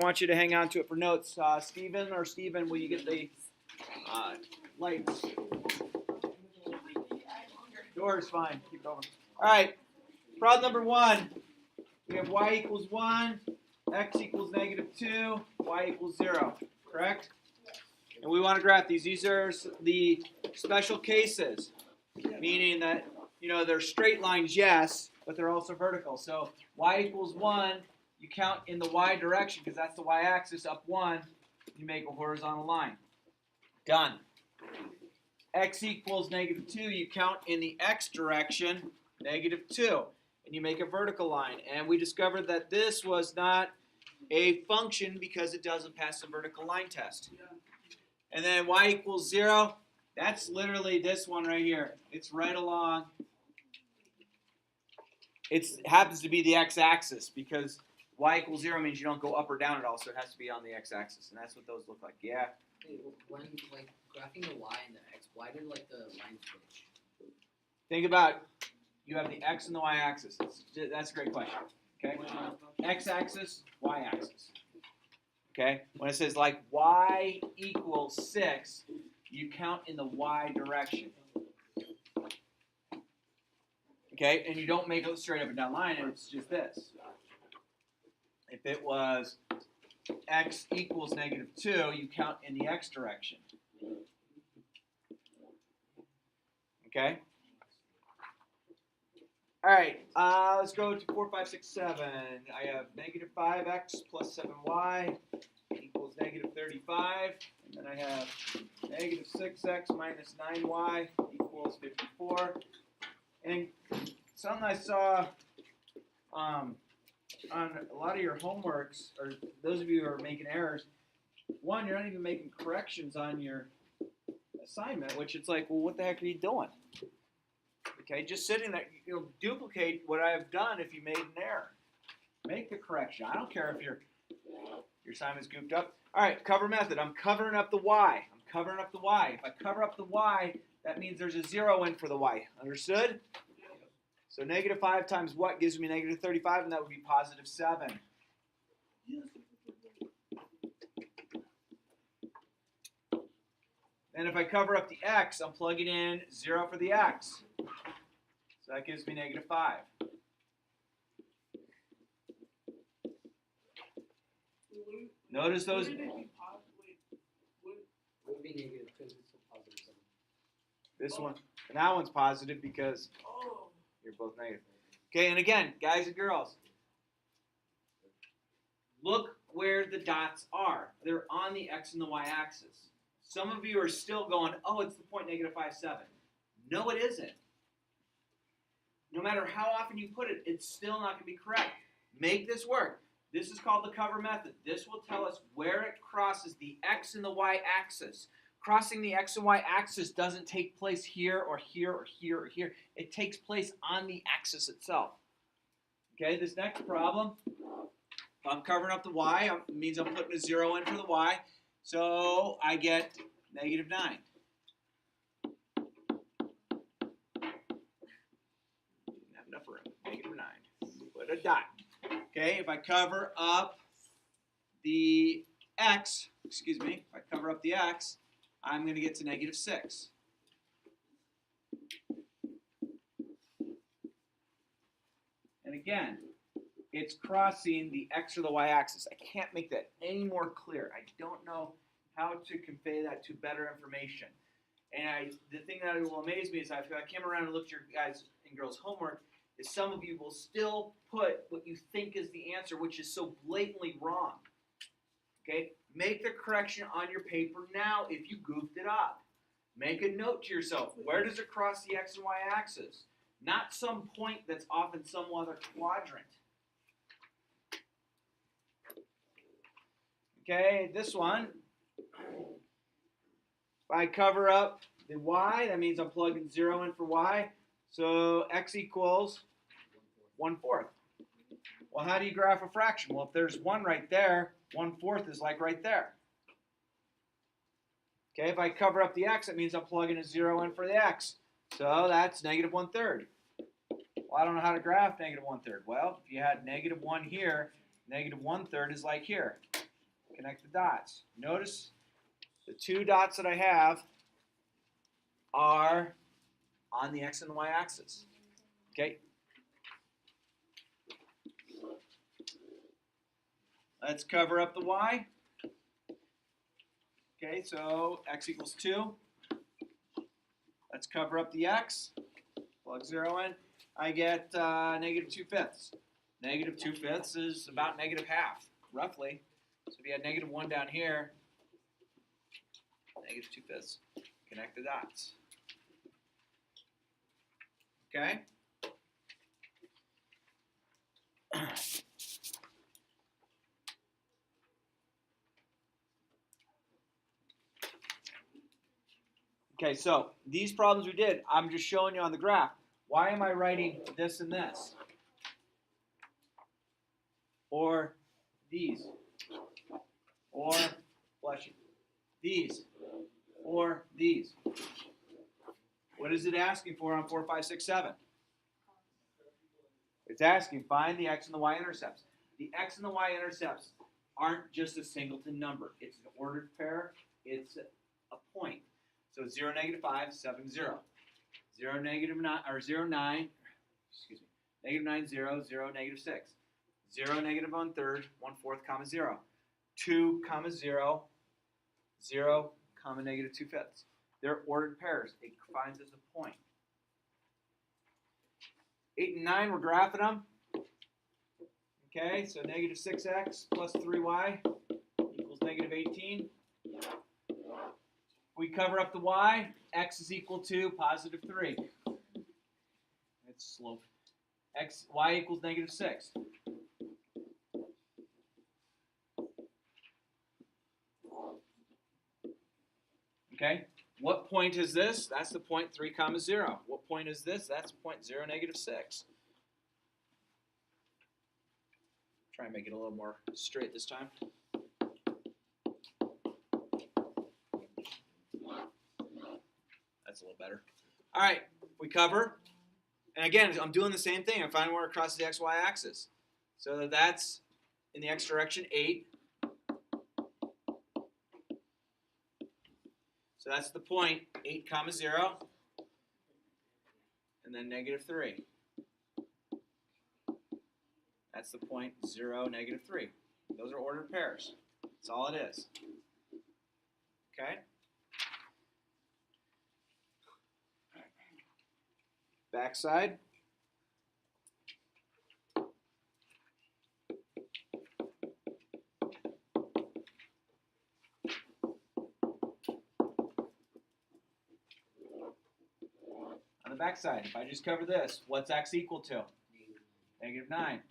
want you to hang on to it for notes. Stephen, will you get the lights? Door's fine. Keep going. All right. Problem number 1. We have y equals 1, x equals -2, y equals 0. Correct? And we want to graph these. These are the special cases, meaning that, they're straight lines, yes, but they're also vertical. So y equals 1, you count in the y direction because that's the y-axis, up 1, you make a horizontal line. Done. X equals -2, you count in the x direction, -2, and you make a vertical line. And we discovered that this was not a function because it doesn't pass the vertical line test. And then y equals 0, that's literally this one right here. It's right along. It happens to be the x-axis because y equals 0 means you don't go up or down at all, so it has to be on the x-axis, and that's what those look like. Yeah? When, graphing the y and the x, why did, the lines switch? Think about, you have the x and the y-axis. That's a great question. Okay? X-axis, y-axis. Okay? When it says, y equals 6, you count in the y direction. Okay? And you don't make a straight up and down line, and it's just this. If it was x equals -2, you count in the x direction. Okay? All right, let's go to 4, 5, 6, 7. I have -5x plus 7y equals -35. And then I have -6x minus 9y equals 54. And something I saw on a lot of your homeworks, or those of you who are making errors, one, you're not even making corrections on your assignment, which it's like, well, what the heck are you doing? Okay, just sitting there, duplicate what I've done if you made an error. Make the correction. I don't care if your assignment's goofed up. All right, cover method. I'm covering up the y. I'm covering up the y. If I cover up the y, that means there's a 0 in for the y. Understood? So -5 times what gives me -35, and that would be +7. And if I cover up the x, I'm plugging in 0 for the x. So that gives me -5. Notice those. It would be negative because it's a +7. This one, and that one's positive because you're both negative. Okay, and again, guys and girls, look where the dots are. They're on the x and the y axis. Some of you are still going, oh, it's the point -5, 7. No, it isn't. No matter how often you put it, it's still not going to be correct. Make this work. This is called the cover method. This will tell us where it crosses the x and the y axis. Crossing the x and y axis doesn't take place here or here or here or here. It takes place on the axis itself. Okay, this next problem, if I'm covering up the y, it means I'm putting a 0 in for the y. So I get -9. Didn't have enough room. -9. Put a dot. Okay, if I cover up the x, if I cover up the x, I'm going to get to -6. And again, it's crossing the x or the y axis. I can't make that any more clear. I don't know how to convey that to better information. And the thing that will amaze me is if I came around and looked at your guys and girls' homework, is some of you will still put what you think is the answer, which is so blatantly wrong. Okay? Make the correction on your paper now if you goofed it up. Make a note to yourself. Where does it cross the x and y axis? Not some point that's off in some other quadrant. Okay, this one. If I cover up the y, that means I'm plugging 0 in for y. So x equals 1/4. Well, how do you graph a fraction? Well, if there's 1 right there, 1/4 is like right there. Okay, if I cover up the x, that means I'm plugging a 0 in for the x. So that's -1/3. Well, I don't know how to graph -1/3. Well, if you had -1 here, -1/3 is like here. Connect the dots. Notice the two dots that I have are on the x and the y axis. Okay? Let's cover up the y. Okay, so x equals 2. Let's cover up the x. Plug 0 in. I get negative 2/5. Negative 2/5 is about negative half, roughly. So if you had negative 1 down here, negative 2/5. Connect the dots. Okay? Okay, so these problems we did, I'm just showing you on the graph. Why am I writing this and this? Or these? Or, bless you, these? Or these? What is it asking for on 4, 5, 6, 7? It's asking find the x and the y intercepts. The x and the y intercepts aren't just a singleton number. It's an ordered pair. It's a point. So 0, -5, 7, 0. 0, -9, or 0, 9, excuse me, -9, 0, 0, -6. 0, -1/3, 1/4, comma 0. 2, comma 0, 0, comma -2/5. They're ordered pairs. It finds us a point. 8 and 9, we're graphing them. Okay, so -6x plus 3y equals -18. We cover up the y, x is equal to positive 3. It's slope. Y equals -6. Okay, what point is this? That's the point 3, comma 0. What point is this? That's point 0, -6. Try and make it a little more straight this time. That's a little better. All right, we cover. And again, I'm doing the same thing. I'm finding where it crosses the xy axis. So that's in the x direction, 8. So that's the point, 8, comma 0. And then -3. That's the point, 0, -3. Those are ordered pairs. That's all it is. Okay? Backside. On the backside, if I just cover this, what's x equal to? -9.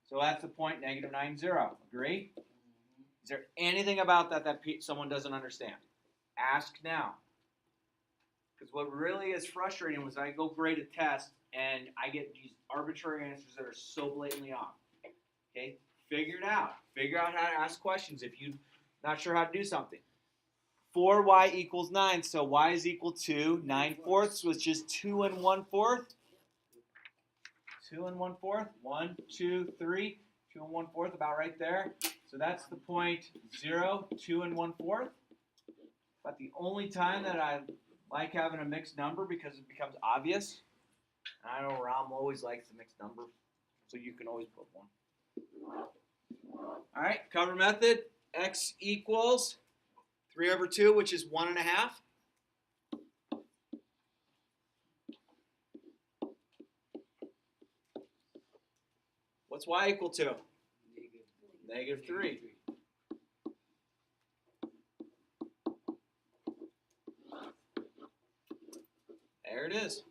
So that's the point, -9, 0. Agree? Is there anything about that someone doesn't understand? Ask now. Because what really is frustrating was I go grade a test and I get these arbitrary answers that are so blatantly off. Okay? Figure it out. Figure out how to ask questions if you're not sure how to do something. 4y equals 9, so y is equal to 9/4, which is 2 1/4. 2 1/4. 1, 2, 3. 2 1/4, about right there. So that's the point 0, 2 1/4. But the only time that I like having a mixed number because it becomes obvious. And I know Ram always likes the mixed number, so you can always put one. All right, cover method. X equals 3/2, which is 1.5. What's y equal to? -3. There it is.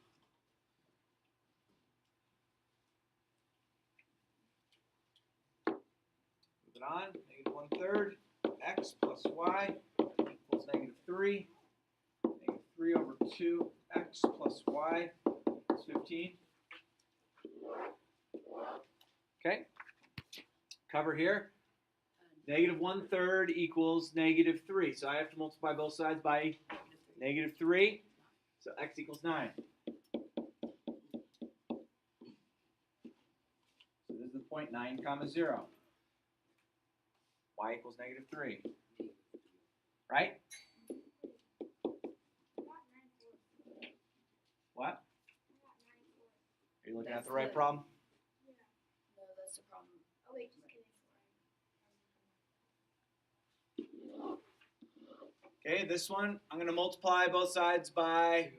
Moving on, -1/3, x plus y equals -3. -3/2, x plus y is 15. Okay, cover here. -1/3 equals -3. So I have to multiply both sides by -3. So x equals 9. So this is the point 0.9 comma 0. Y equals negative 3. Right? What? Are you looking at the right problem? No, that's the problem. Oh wait, just kidding. Okay, this one, I'm going to multiply both sides by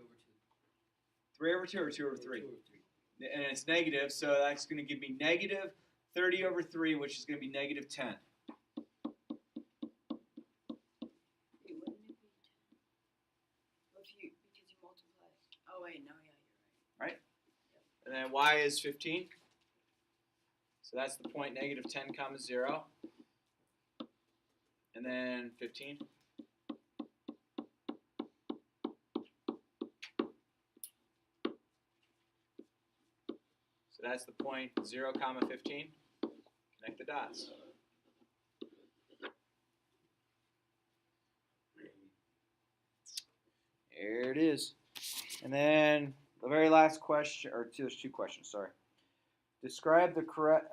3 over 2 or 2 over 3. And it's negative, so that's going to give me negative 30 over 3, which is going to be negative 10. Wait, wouldn't it be 10? If you, because you multiply. Oh wait, no, yeah, you're right. Right? And then y is 15. So that's the point negative 10 comma 0. And then 15. So that's the point 0 comma 15. Connect the dots. There it is. And then the very last question, or there's two questions, sorry. Describe the correct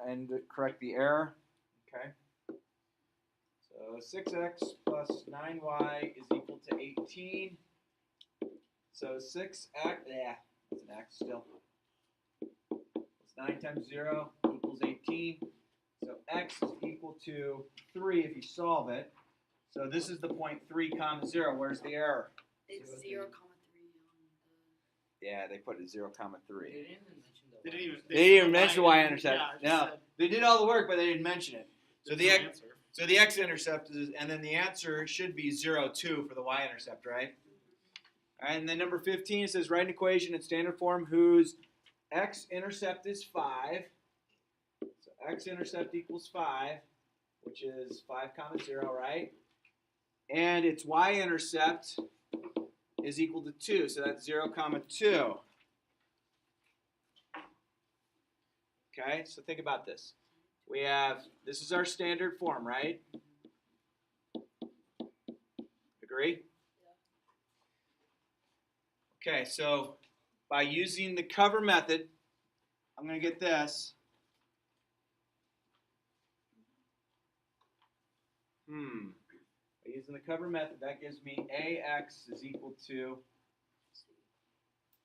the error. Okay. So 6x plus 9y is equal to 18. So 6x, yeah, it's an x still. It's 9 times 0 equals 18. So x is equal to 3 if you solve it. So this is the point 3 comma 0. Where's the error? It's 0, 3 on the. Yeah, they put it 0 comma 3. They didn't even mention the They didn't even, They didn't even mention the y y-intercept. Yeah, No, said, they did all the work, but they didn't mention it. So there's the no x, answer. so the x-intercept is, and then the answer should be 0, 2 for the y-intercept, right? All right, and then number 15 says write an equation in standard form whose x-intercept is 5. So x-intercept equals 5, which is 5 comma 0, right? And its y-intercept is equal to 2, so that's 0 comma 2. Okay, so think about this. We have, this is our standard form, right? Agree? Okay, so by using the cover method, I'm going to get this. By using the cover method, that gives me AX is equal to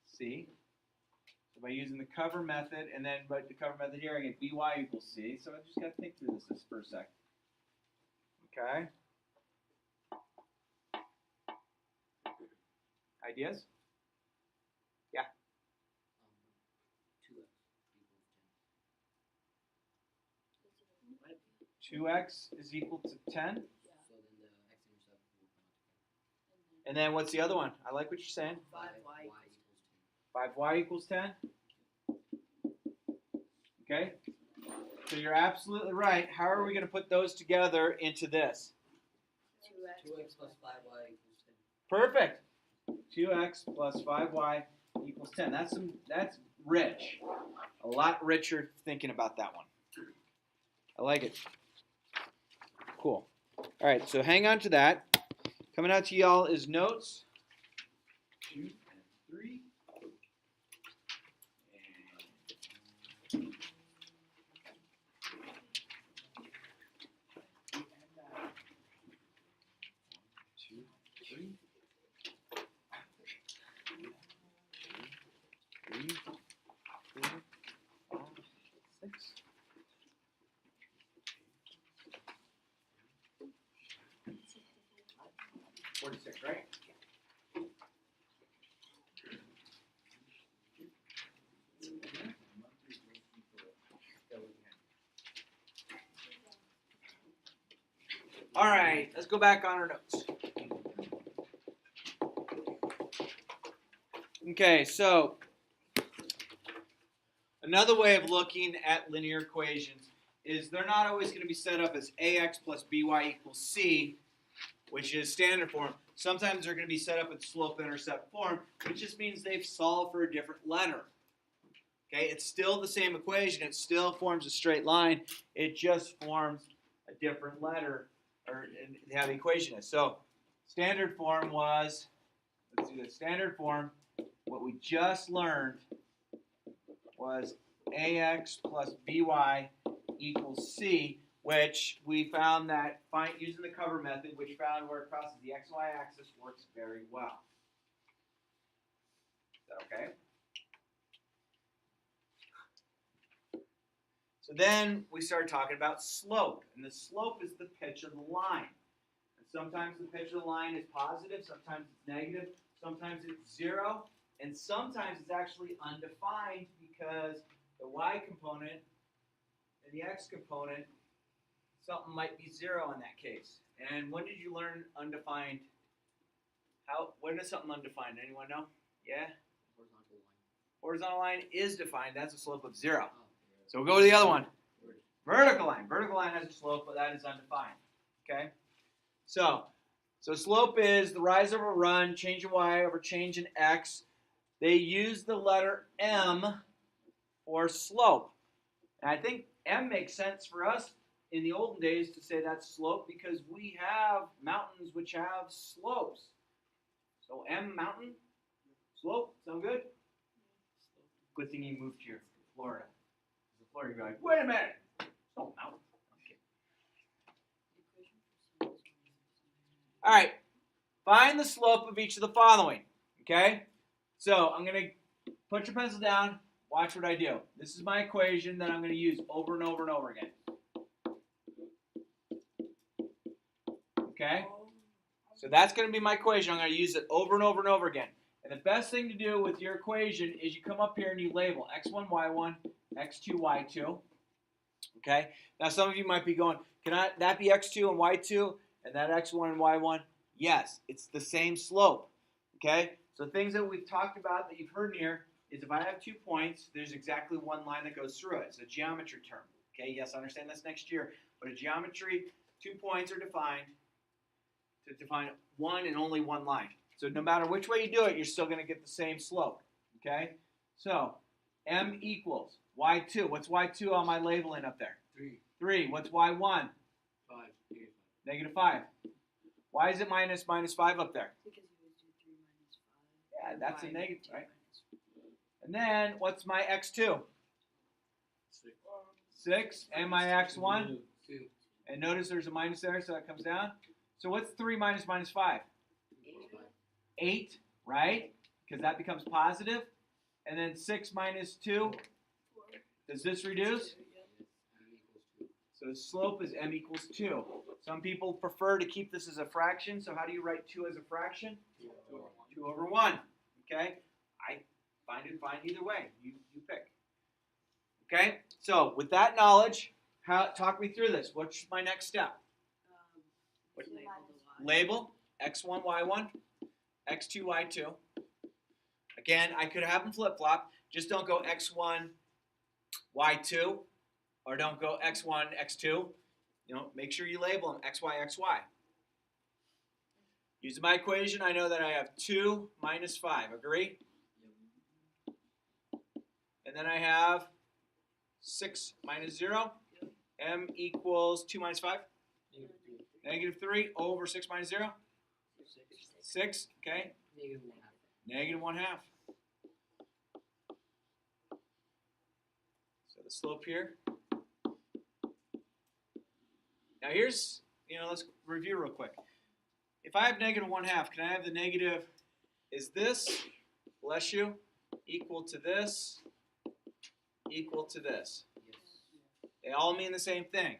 C. So by using the cover method, and then by the cover method here, I get BY equals C. So I just got to think through this for a second. Okay. Ideas? Yeah. 2x is equal to 10. So then the x-intercept will come out. And then what's the other one? I like what you're saying. 5y equals 10. 5y equals 10. Okay? So you're absolutely right. How are we going to put those together into this? 2x plus 5y equals 10. Perfect. 2x plus 5y equals 10. That's rich. A lot richer thinking about that one. I like it. Cool. All right, so hang on to that. Coming out to y'all is notes. 2 and 3. Right? All right, let's go back on our notes. Okay, so another way of looking at linear equations is they're not always going to be set up as ax plus by equals c, which is standard form. Sometimes they're going to be set up in slope-intercept form, which just means they've solved for a different letter. Okay, it's still the same equation. It still forms a straight line. It just forms a different letter, or how the equation is. So standard form was, let's do the standard form. What we just learned was ax plus by equals C, which we found that using the cover method, which found where it crosses the XY axis, works very well. Is that okay? So then we started talking about slope, and the slope is the pitch of the line. And sometimes the pitch of the line is positive, sometimes it's negative, sometimes it's 0, and sometimes it's actually undefined because the y component and the x component, something might be 0 in that case. And when did you learn undefined? When is something undefined? Anyone know? Yeah? Horizontal line. Horizontal line is defined. That's a slope of 0. So we'll go to the other one. Vertical line. Vertical line has a slope, but that is undefined. Okay? So slope is the rise over run, change in y over change in x. They use the letter m for slope. And I think m makes sense for us in the olden days to say that's slope because we have mountains which have slopes. So m mountain, slope, sound good? Good thing you moved here to Florida. Florida, you're like, wait a minute. No mountain. Okay. All right. Find the slope of each of the following. Okay? So I'm going to put your pencil down. Watch what I do. This is my equation that I'm going to use over and over and over again. Okay? So that's going to be my equation. I'm going to use it over and over and over again. And the best thing to do with your equation is you come up here and you label x1, y1, x2, y2. Okay? Now some of you might be going, can that be x2 and y2 and that x1 and y1? Yes, it's the same slope. Okay? So things that we've talked about that you've heard here is if I have 2 points, there's exactly one line that goes through it. It's a geometry term. Okay? Yes, I understand this next year. But a geometry, 2 points are defined to define one and only one line. So no matter which way you do it, you're still going to get the same slope. Okay? So m equals y2. What's y2 on my labeling up there? 3. 3. What's y1? 5. Negative 5. Why is it minus 5 up there? Because you would do 3 minus 5. Yeah, that's a negative, right? And then what's my x2? 6. And my x1? 2. And notice there's a minus there, so that comes down. So what's 3 minus 5? 8, right? Because that becomes positive. And then 6 minus 2, does this reduce? So the slope is m equals 2. Some people prefer to keep this as a fraction, so how do you write 2 as a fraction? 2 over 1. Okay? I find it fine either way. You pick. Okay? So with that knowledge, talk me through this. What's my next step? Label x1, y1, x2, y2. Again, I could have them flip-flop. Just don't go x1, y2, or don't go x1, x2. Make sure you label them xy, xy. Using my equation, I know that I have 2 minus 5. Agree? And then I have 6 minus 0. M equals 2 minus 5. Negative 3 over 6 minus 0. 6. Okay. Negative 1/2. So the slope here. Now here's, let's review real quick. If I have negative 1/2, can I have the negative, is this, bless you, equal to this, equal to this? They all mean the same thing.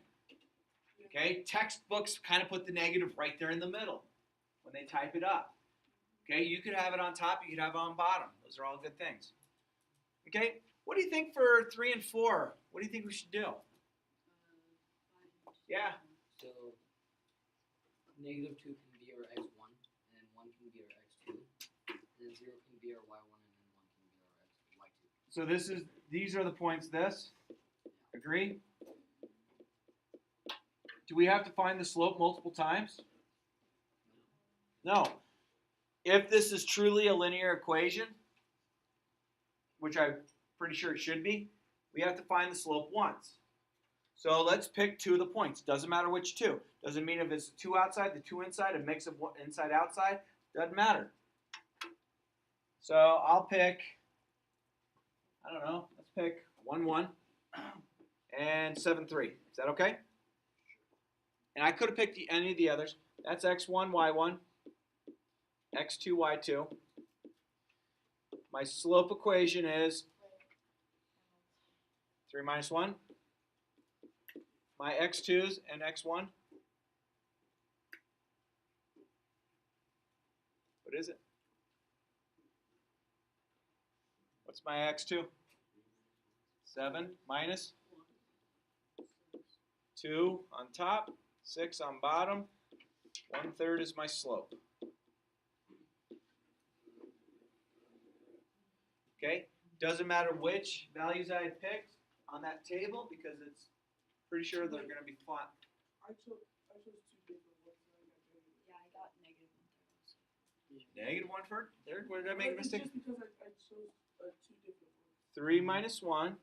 Okay, textbooks kind of put the negative right there in the middle when they type it up. Okay, you could have it on top, you could have it on bottom. Those are all good things. Okay, what do you think for 3 and 4? What do you think we should do? Yeah. So negative 2 can be our x1, and then 1 can be our x2, and then 0 can be our y1, and then 1 can be our y2. So these are the points this. Agree? Do we have to find the slope multiple times? No. If this is truly a linear equation, which I'm pretty sure it should be, we have to find the slope once. So let's pick 2 of the points. Doesn't matter which 2. Doesn't mean if it's 2 outside, the 2 inside, a mix of inside, outside. Doesn't matter. So I'll pick, I don't know, let's pick 1, 1 and 7, 3. Is that okay? And I could have picked any of the others. That's x1, y1, x2, y2. My slope equation is 3 minus 1. My x2s and x1. What is it? What's my x2? 7 minus 2 on top, 6 on bottom. 1/3 is my slope. Okay? Doesn't matter which values I had picked on that table because it's pretty sure they're going to be flat. I chose 2 different ones. Yeah, I got -1/3. Negative 1/3? There, where did I make a mistake? It's just because I chose 2 different ones. 3 minus 1.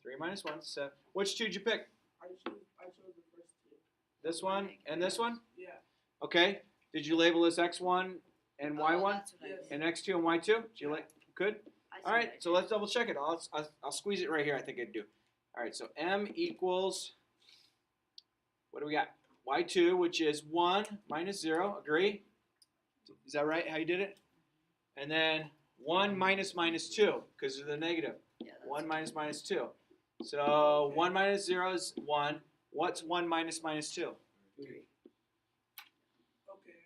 3 minus 1, 7. Which 2 did you pick? I chose the first 2. This one and this one? Yeah. Okay. Did you label this x1 and y1? That's what I Yes. did. And x2 and y2? Did you good? I see All what right, I so did. let's double check it. I'll squeeze it right here. I think I'd do. All right, so m equals, what do we got? y2, which is 1 minus 0. Agree? Is that right? How you did it? And then 1 minus minus 2 because of the negative. Yeah, that's 1 minus minus 2. So 1 minus 0 is 1. What's 1 minus minus 2? 3. Okay.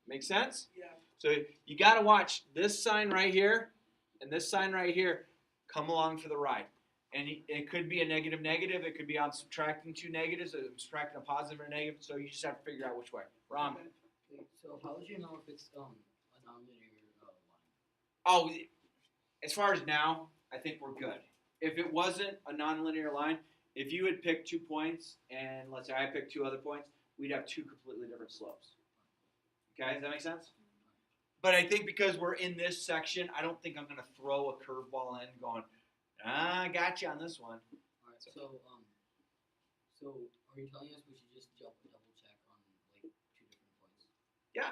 Make sense? Yeah. So you got to watch this sign right here and this sign right here come along for the ride. And it could be a negative negative. It could be I'm subtracting 2 negatives. I'm subtracting a positive or a negative. So you just have to figure out which way. Ram. Okay, so how would you know if it's a nonlinear line? Oh, as far as now, I think we're good. If it wasn't a nonlinear line, if you had picked 2 points and let's say I picked 2 other points, we'd have 2 completely different slopes. Okay, does that make sense? But I think because we're in this section, I don't think I'm going to throw a curveball in going, I got you on this one. All right. So are you telling us we should just double check on like 2 different points? Yeah.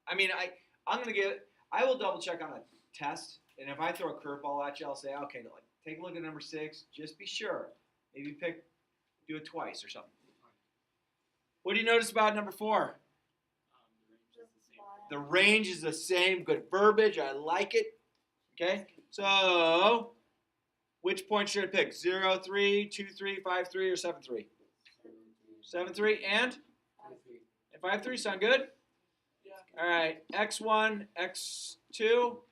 I mean, I will double check on a test, and if I throw a curveball at you, I'll say, okay, like, take a look at number 6, just be sure. Maybe do it twice or something. What do you notice about number 4? The range is the same. Good verbiage. I like it. Okay? So, which point should I pick? 0, 3, 2, 3, 5, 3, or 7, 3? 7, 3, and 5, 3 sound good? Yeah. All right. X1, X2,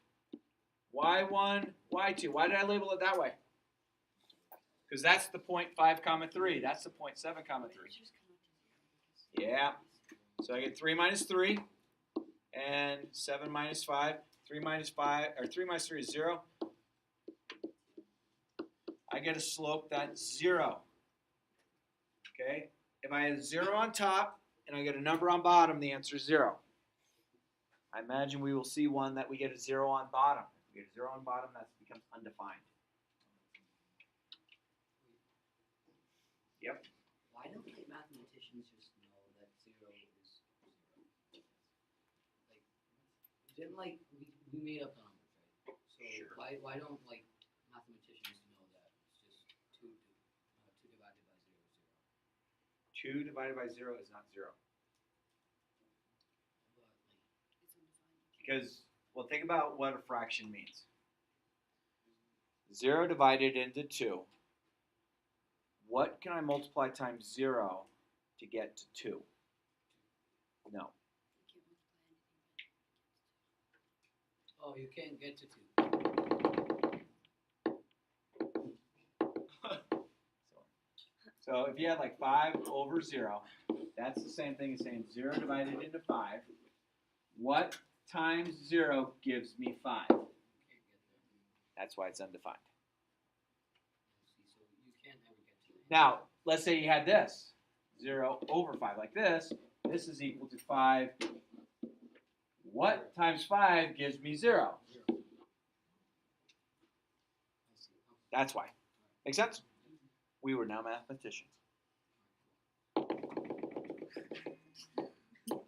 Y1, Y2. Why did I label it that way? Because that's the point 5, comma 3. That's the point 7, comma 3. Yeah. So I get 3 minus 3 and 7 minus 5. 3 minus 5 or 3 minus 3 is 0. I get a slope that's 0. Okay? If I have 0 on top and I get a number on bottom, the answer is 0. I imagine we will see one that we get a 0 on bottom. If we get a 0 on bottom, that becomes undefined. Yep. Why don't like mathematicians just know that 0 is 0? Like, we made up the numbers, right? So Sure. why don't like mathematicians know that it's just 2 divided by 0 is 0? 2 divided by 0 is not 0. But like, It's undefined. Because, well, think about what a fraction means. 0 divided into 2. What can I multiply times 0 to get to 2? No. You can't multiply anything. oh, you can't get to 2. So if you had like 5 over 0, that's the same thing as saying 0 divided into 5. What times 0 gives me 5? You can't get there. That's why it's undefined. See, so you can't ever get to it. Now, let's say you had this. 0 over 5 like this. This is equal to 5. What times 5 gives me 0? 0. I see. That's why. Make sense? We were now mathematicians. There we go.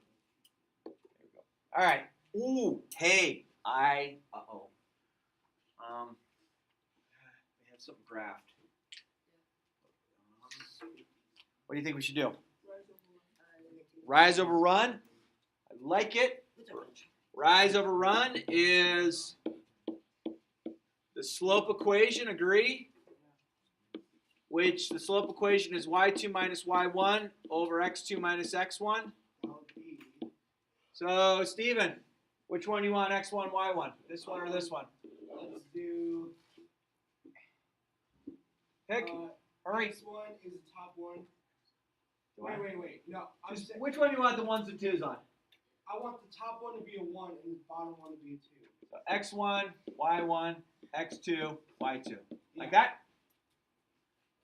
All right. Ooh, hey, we have something graphed. What do you think we should do? Rise Rise over one. over run. I like it. Rise over run is the slope equation, agree? Which the slope equation is y2 minus y1 over x2 minus x1. So, Stephen, which one do you want, x1, y1? This one or this one? Let's do. Pick. Hurry. X1 is the top one. Do I? Wait. No, I'm Just, saying which one do you want the ones and twos on? I want the top one to be a 1 and the bottom one to be a 2. So x1, y1, x2, y2. Like that?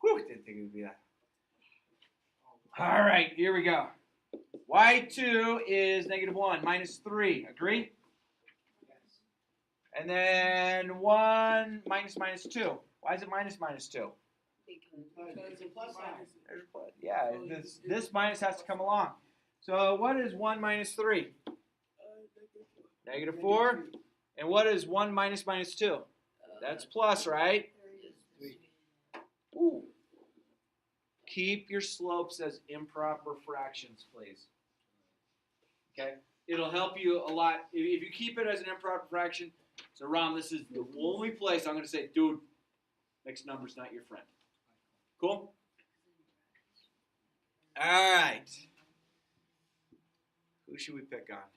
Whew, didn't think it would be that. All right, here we go. y2 is -1, minus 3. Agree? Yes. And then 1 minus 2. Why is it minus 2? Because it's a plus sign. There's a plus. Yeah, this minus has to come along. So what is 1 minus 3? -4. And what is 1 minus 2? That's plus, right? Ooh. Keep your slopes as improper fractions, please. Okay? It'll help you a lot. If you keep it as an improper fraction, so Ram, this is the only place I'm going to say, dude, mixed numbers not your friend. Cool? All right. Who should we pick on?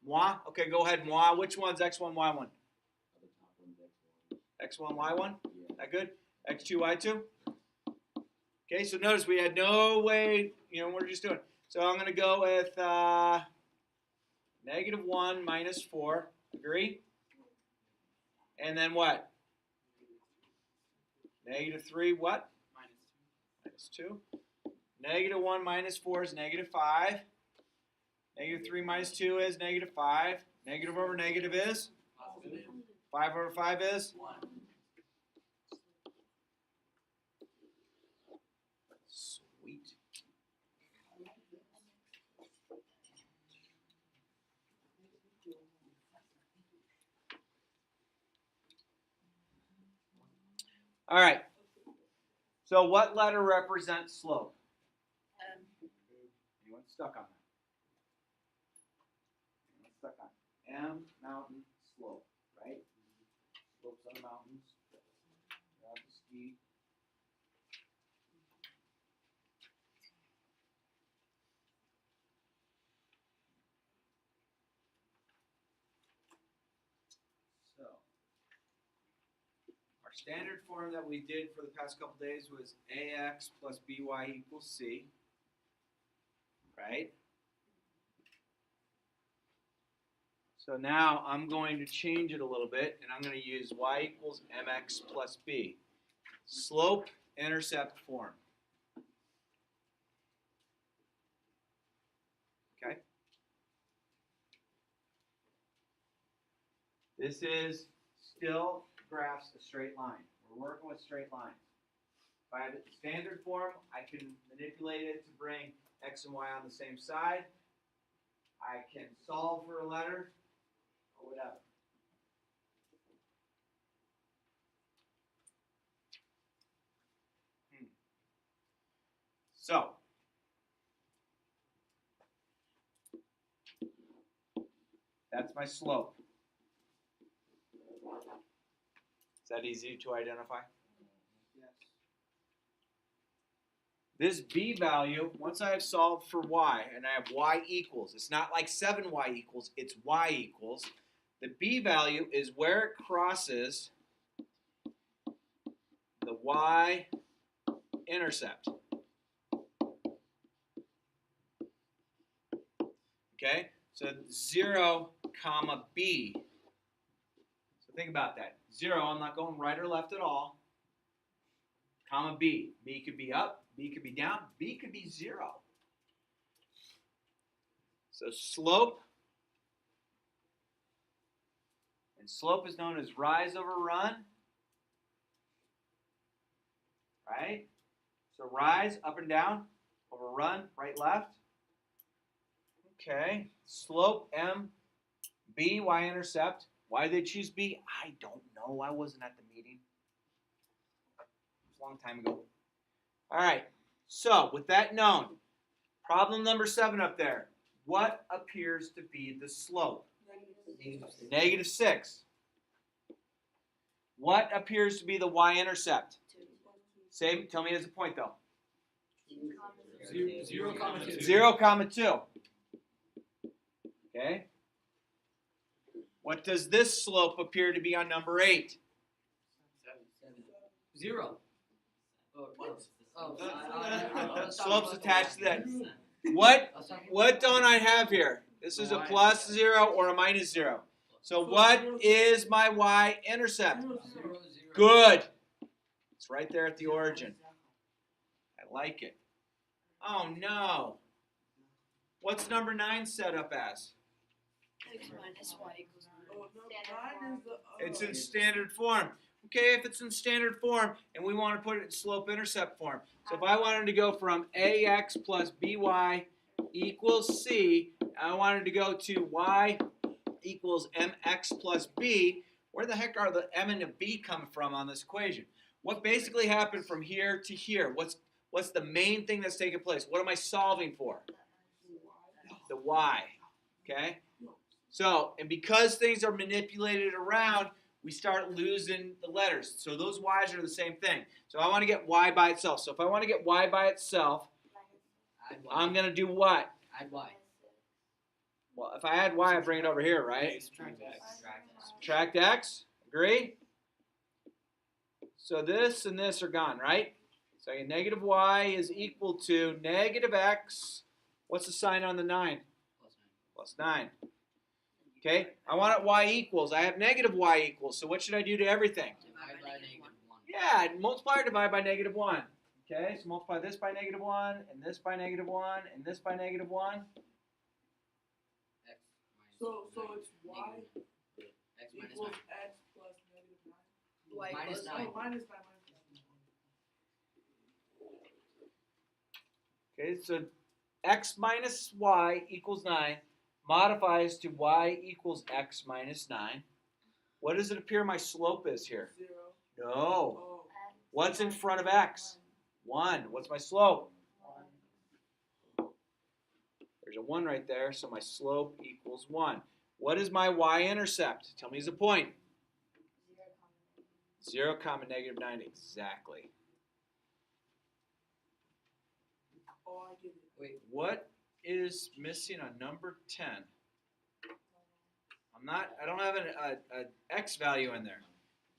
Moi? Okay, go ahead, moi. Which one's x1, y1? X1, y1? That good? X2, y2? Okay, so notice we had no way, we're just doing. So I'm going to go with -1 minus 4. Agree? And then what? -3 what? Minus 2. -1 minus 4 is -5. -3 minus 2 is -5. Negative over negative is? Positive. 5 over 5 is? 1. Sweet. All right. So what letter represents slope? Anyone stuck on that? Anyone stuck on it? M, mountain, slope, right? Slopes on mountains. You're on the ski. So, our standard form that we did for the past couple days was ax plus by equals c, right? So now I'm going to change it a little bit, and I'm going to use y equals mx plus b. Slope-intercept form. Okay? This is still graphs a straight line. We're working with straight lines. If I have the standard form, I can manipulate it to bring x and y on the same side. I can solve for a letter or whatever. So, that's my slope. Is that easy to identify? Yes. This b value, once I have solved for y, and I have y equals, it's not like 7y equals, it's y equals. The b value is where it crosses the y-intercept. Okay, so 0, comma b. So think about that. 0, I'm not going right or left at all. Comma b. B could be up, b could be down, b could be 0. So slope, and slope is known as rise over run. Right? So rise, up and down, over run, right, left. Okay, slope M, B, y-intercept. Why did they choose B? I don't know. I wasn't at the meeting. a long time ago. All right. So with that known, problem number 7 up there. What appears to be the slope? Negative 6. What appears to be the y-intercept? Say, tell me as a point though. 0, 2. 0, 2. Okay. What does this slope appear to be on number 8? 0. Slope's attached to that. What don't I have here? This is a plus 0 or a minus 0. So what is my y-intercept? 0, 0. Good. It's right there at the origin. I like it. Oh no. What's number 9 set up as? X minus y equals 9. Oh, no, mine is the. It's in standard form. Okay, if it's in standard form and we want to put it in slope-intercept form. So if I wanted to go from ax plus by equals c, I wanted to go to y equals mx plus b, where the heck are the m and the b coming from on this equation? What basically happened from here to here? What's the main thing that's taking place? What am I solving for? The y. Okay? So, and because things are manipulated around, we start losing the letters. So those y's are the same thing. So I want to get y by itself. So if I want to get y by itself, I'm going to do what? Add y. Well, if I add y, I bring it over here, right? Subtract x. Agree? So this and this are gone, right? So I get negative y is equal to negative x. What's the sign on the 9? Plus 9. Okay, I want it y equals. I have negative y equals. So what should I do to everything? Divide by -1. Yeah, multiply or divide by negative 1. Okay, so multiply this by negative 1, and this by negative 1, and this by negative 1. X So it's y X minus equals 9. x plus negative 9. Y Minus equals 9. Oh, minus 9. Okay, so x minus y equals 9 modifies to y equals x minus 9. What does it appear my slope is here? 0. No. Oh. What's in front of x? 1. What's my slope? There's a 1 right there, so my slope equals 1. What is my y-intercept? Tell me as a point. 0, negative 9. Exactly. Oh, I get it. Wait. What is missing on number 10? I don't have an x value in there.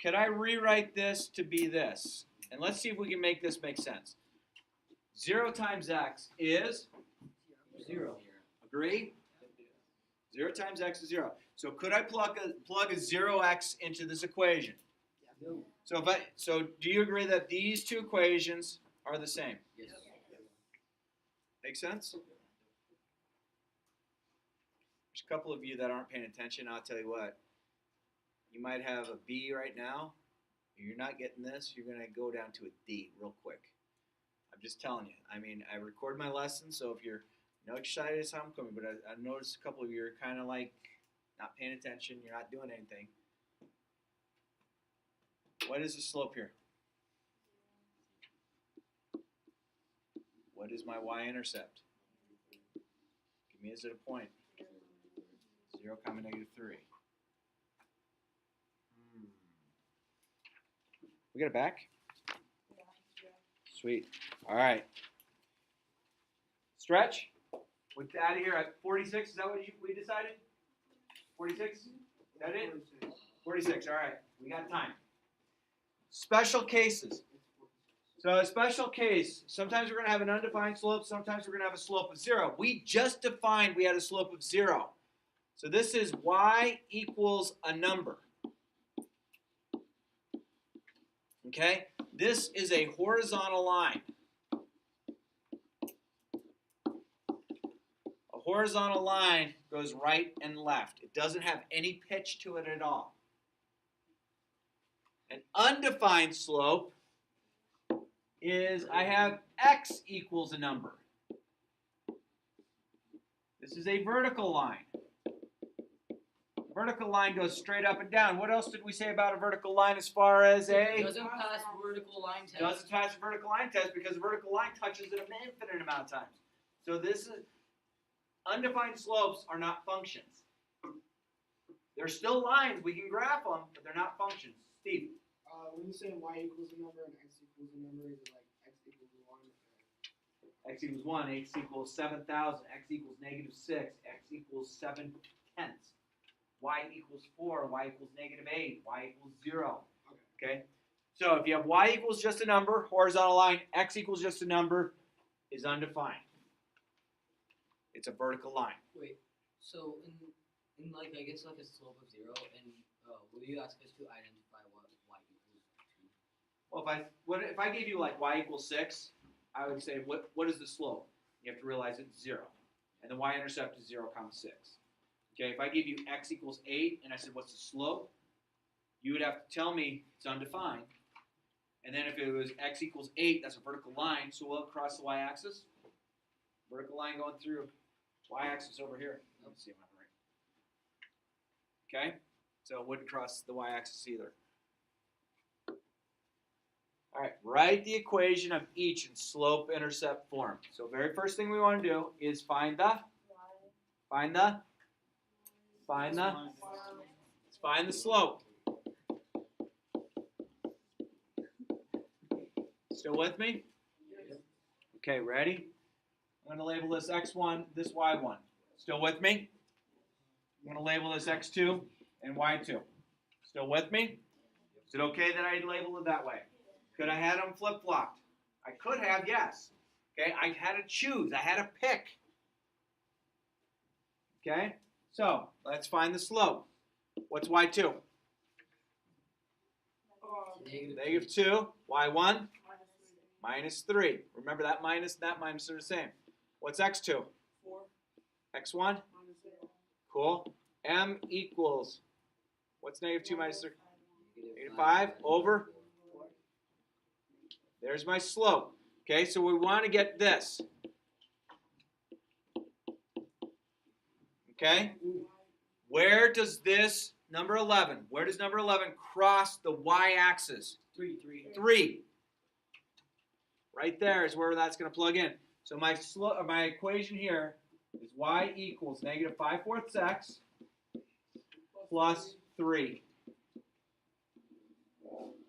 Can I rewrite this to be this? And let's see if we can make this make sense. 0 times x is 0. Agree? 0 times x is 0. So could I plug a 0x into this equation? No. So do you agree that these two equations are the same? Yes. Make sense? There's a couple of you that aren't paying attention. I'll tell you what. You might have a B right now. If you're not getting this, you're going to go down to a D real quick. I'm just telling you. I mean, I record my lessons, so if you're excited as homecoming, but I noticed a couple of you are kind of like not paying attention. You're not doing anything. What is the slope here? What is my y-intercept? Give me as it a point. 0, negative 3. We got it back? Sweet. All right. Stretch. We're out of here at 46. Is that what we decided? 46? Is that it? 46. All right. We got time. Special cases. So a special case, sometimes we're going to have an undefined slope, sometimes we're going to have a slope of 0. We just defined we had a slope of 0. So this is y equals a number. Okay? This is a horizontal line. A horizontal line goes right and left. It doesn't have any pitch to it at all. An undefined slope is I have x equals a number. This is a vertical line. Vertical line goes straight up and down. What else did we say about a vertical line as far as a... Doesn't pass vertical line test. Doesn't pass a vertical line test because a vertical line touches it an infinite amount of times. So this is... Undefined slopes are not functions. They're still lines. We can graph them, but they're not functions. Steve? When you say y equals a number and x equals a number, is it like x equals 1? X equals 1, x equals 7,000, x equals -6, x equals 7/10. Y equals 4, y equals -8, y equals 0. Okay? So if you have y equals just a number, horizontal line, x equals just a number, is undefined. It's a vertical line. Wait, so in like, I guess like a slope of 0, and will you ask us to identify what y equals 2? Well, if I gave you like y equals 6, I would say, what is the slope? You have to realize it's 0. And the y-intercept is 0, 6. Okay, if I gave you x equals 8, and I said, what's the slope? You would have to tell me it's undefined. And then if it was x equals 8, that's a vertical line, so will it cross the y-axis? Vertical line going through y-axis over here. Let's see if I'm right. Okay, so it wouldn't cross the y-axis either. All right, write the equation of each in slope-intercept form. So very first thing we want to do is find the slope. Still with me? Okay, ready? I'm going to label this x1, this y1. Still with me? I'm going to label this x2 and y2. Still with me? Is it okay that I label it that way? Could I have them flip-flopped? I could have, yes. Okay, I had to choose. I had to pick. Okay, so let's find the slope. What's y2? -2. Y1? -3. Remember that minus and that minus are the same. What's x2? 4 x1? -0. Cool. M equals, what's -2 minus 3? -5 over? There's my slope. Okay, so we want to get this. Okay? Where does this, number 11, where does number 11 cross the y-axis? 3. Right there is where that's going to plug in. So my equation here is y equals -5/4 x plus 3.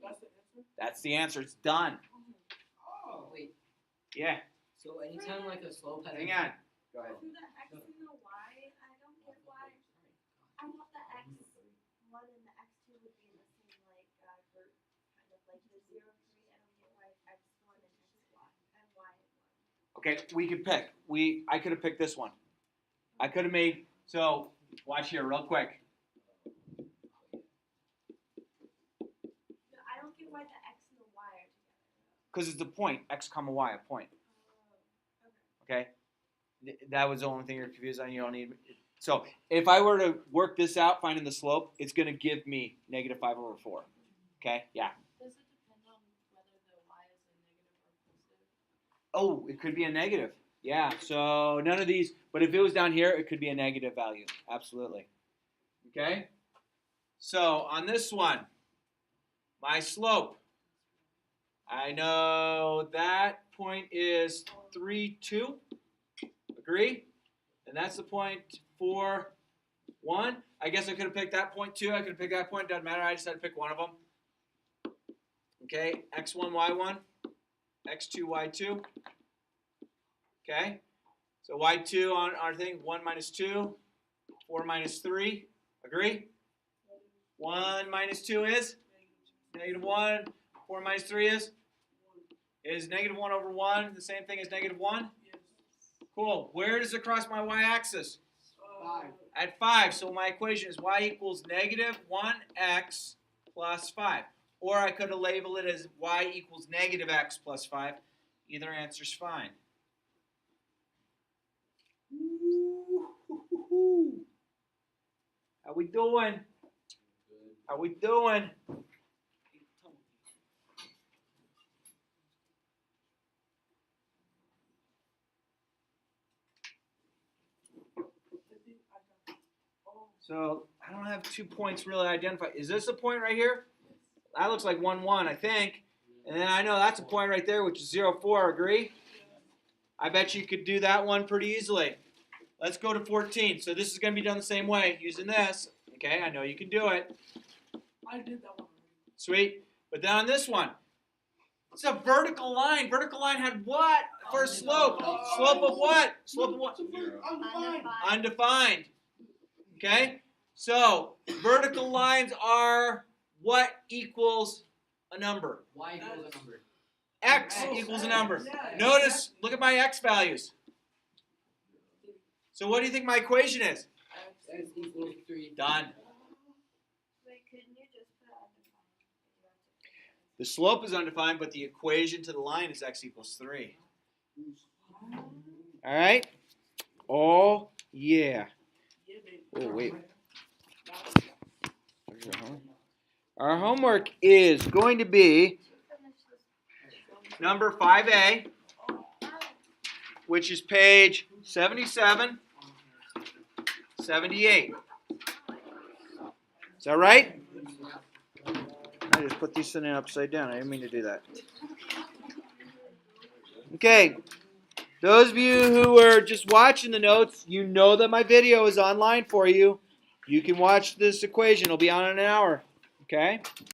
That's the answer? That's the answer. It's done. Oh. Wait, Yeah. so anytime like a slope has Hang on. Go ahead. For the x and the y, I don't get why. I thought the x1 and the x2 would be in the same like group, kind of like the 0, 3. I don't get why x1 and xy and y1. Okay, we could pick. I could have picked this one. I could have made, so watch here real quick. No, I don't get why the x and the y are together. Because it's a point, x comma y, a point. Oh, okay. Okay? That was the only thing you're confused on. You don't need. So if I were to work this out, finding the slope, it's going to give me -5/4. Okay? Yeah. Does it depend on whether the y is a negative or positive? Oh, it could be a negative. Yeah, so none of these, but if it was down here, it could be a negative value. Absolutely. Okay? So on this one, my slope, I know that point is 3, 2. Agree? And that's the point 4, 1. I guess I could have picked that point 2. I could have picked that point. Doesn't matter. I just had to pick one of them. Okay, x1, y1, x2, y2. Okay, so y2 on our thing, 1 minus 2, 4 minus 3. Agree? 1 minus 2 is? -1. 4 minus 3 is? Is -1 over 1 the same thing as -1? Yes. Cool. Where does it cross my y-axis? 5. At 5. So my equation is y equals -1x plus 5. Or I could have labeled it as y equals -x plus 5. Either answer's fine. Ooh. How we doing? How we doing? I think I got it. Oh, So I don't have 2 points really identified. Is this a point right here? That looks like 1, 1, I think. And then I know that's a point right there, which is 0, 4. Agree? I bet you could do that one pretty easily. Let's go to 14. So this is going to be done the same way, using this. Okay, I know you can do it. I did that one. Sweet. But then on this one, it's a vertical line. Vertical line had what for a slope? Slope of what? Slope of what? Undefined. Undefined. Okay? So, vertical lines are what equals a number? Y equals a number. X equals a number. Notice, look at my x values. So what do you think my equation is? X equals 3. Done. Wait, couldn't you just put undefined? The slope is undefined, but the equation to the line is x equals 3. All right? Oh, yeah. Oh, wait. Our homework is going to be number 5A, which is page 77, 78. Is that right? I just put these in upside down. I didn't mean to do that. Okay. Those of you who are just watching the notes, you know that my video is online for you. You can watch this equation. It'll be on in an hour. Okay?